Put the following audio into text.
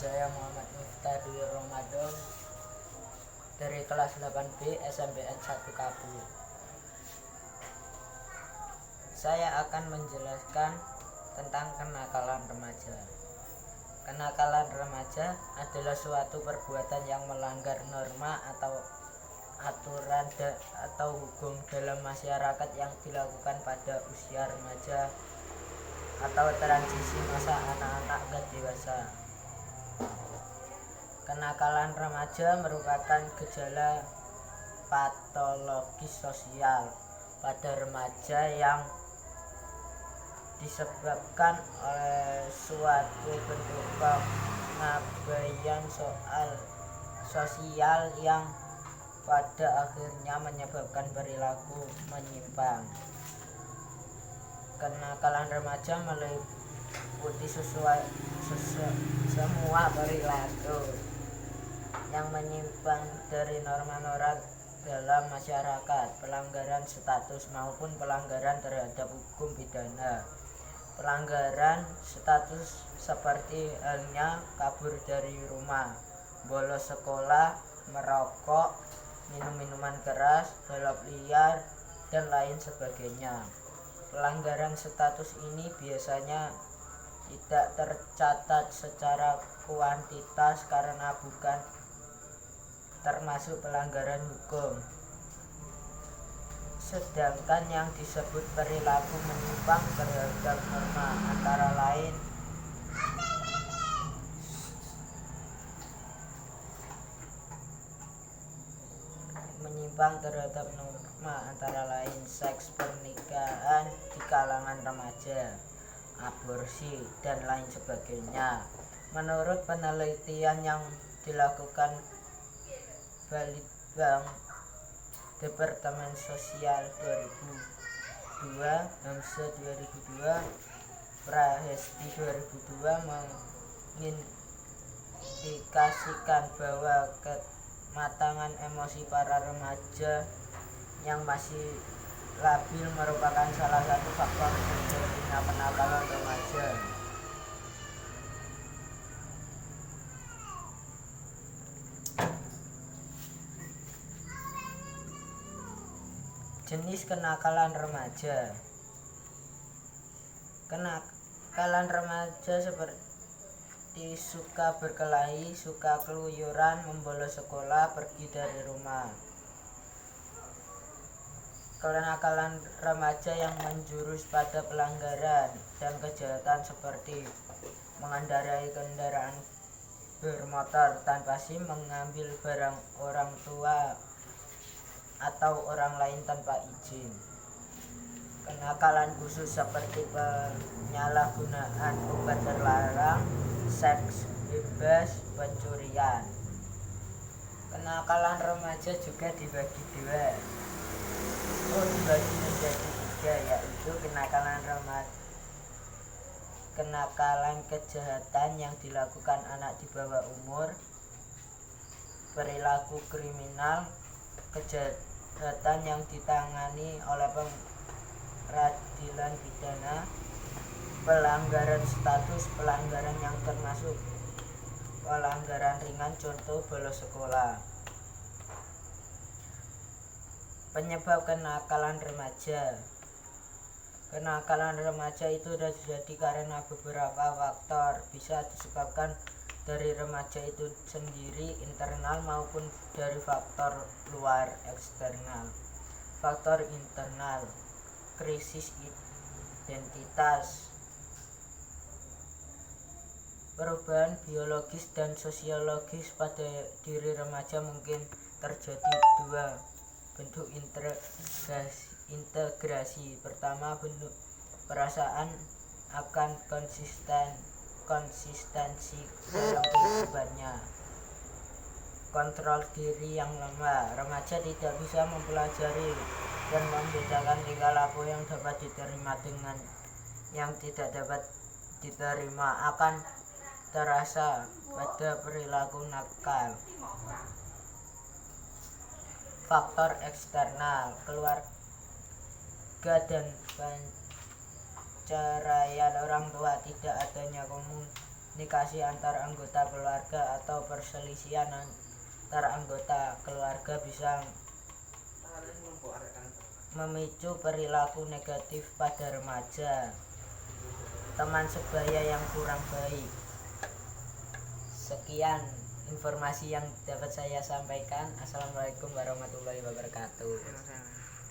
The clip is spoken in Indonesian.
Saya Muhammad Miftah Dwi Ramadan dari kelas 8B SMPN 1 Kabul. Saya akan menjelaskan tentang kenakalan remaja. Kenakalan remaja adalah suatu perbuatan yang melanggar norma atau aturan atau hukum dalam masyarakat yang dilakukan pada usia remaja atau transisi masa anak-anak ke dewasa. Kenakalan remaja merupakan gejala patologis sosial pada remaja yang disebabkan oleh suatu bentuk pengabaian sosial yang pada akhirnya menyebabkan perilaku menyimpang. Kenakalan remaja meliputi semua perilaku yang menyimpang dari norma-norma dalam masyarakat, pelanggaran status maupun pelanggaran terhadap hukum pidana. Pelanggaran status seperti halnya kabur dari rumah, bolos sekolah, merokok, minum minuman keras, balap liar, dan lain sebagainya. Pelanggaran status ini biasanya tidak tercatat secara kuantitas karena bukan termasuk pelanggaran hukum. Sedangkan yang disebut perilaku menyimpang terhadap norma antara lain seks, pernikahan di kalangan remaja, aborsi, dan lain sebagainya. Menurut penelitian yang dilakukan Balitbang Departemen Sosial 2002, Hamsa 2002, Prahesti 2002 mengindikasikan bahwa kematangan emosi para remaja yang masih labil merupakan salah satu faktor terjadinya kenakalan remaja. Jenis kenakalan remaja. Kenakalan remaja seperti suka berkelahi, suka keluyuran, membolos sekolah, pergi dari rumah. Kenakalan remaja yang menjurus pada pelanggaran dan kejahatan seperti mengendarai kendaraan bermotor tanpa SIM, mengambil barang orang tua atau orang lain tanpa izin. Kenakalan khusus seperti penyalahgunaan obat terlarang, seks bebas, pencurian. Kenakalan remaja juga dibagi menjadi tiga, yaitu kenakalan kejahatan yang dilakukan anak di bawah umur, perilaku kriminal, kejahatan yang ditangani oleh peradilan pidana, pelanggaran status, pelanggaran yang termasuk pelanggaran ringan, contoh bolos sekolah. Penyebab kenakalan remaja. Kenakalan remaja itu terjadi karena beberapa faktor. Bisa disebabkan dari remaja itu sendiri, internal, maupun dari faktor luar, eksternal. Faktor internal, krisis identitas, perubahan biologis dan sosiologis pada diri remaja mungkin terjadi dua bentuk integrasi. Pertama, bentuk perasaan akan konsistensi dalam kehidupannya. Kontrol diri yang lemah. Remaja tidak bisa mempelajari dan membedakan tingkah laku yang dapat diterima dengan yang tidak dapat diterima, akan terasa pada perilaku nakal. Faktor eksternal, keluarga dan perceraian orang tua, tidak adanya komunikasi komunikasi antar anggota keluarga atau perselisihan antar anggota keluarga bisa memicu perilaku negatif pada remaja, teman sebaya yang kurang baik. Sekian informasi yang dapat saya sampaikan. Assalamualaikum warahmatullahi wabarakatuh.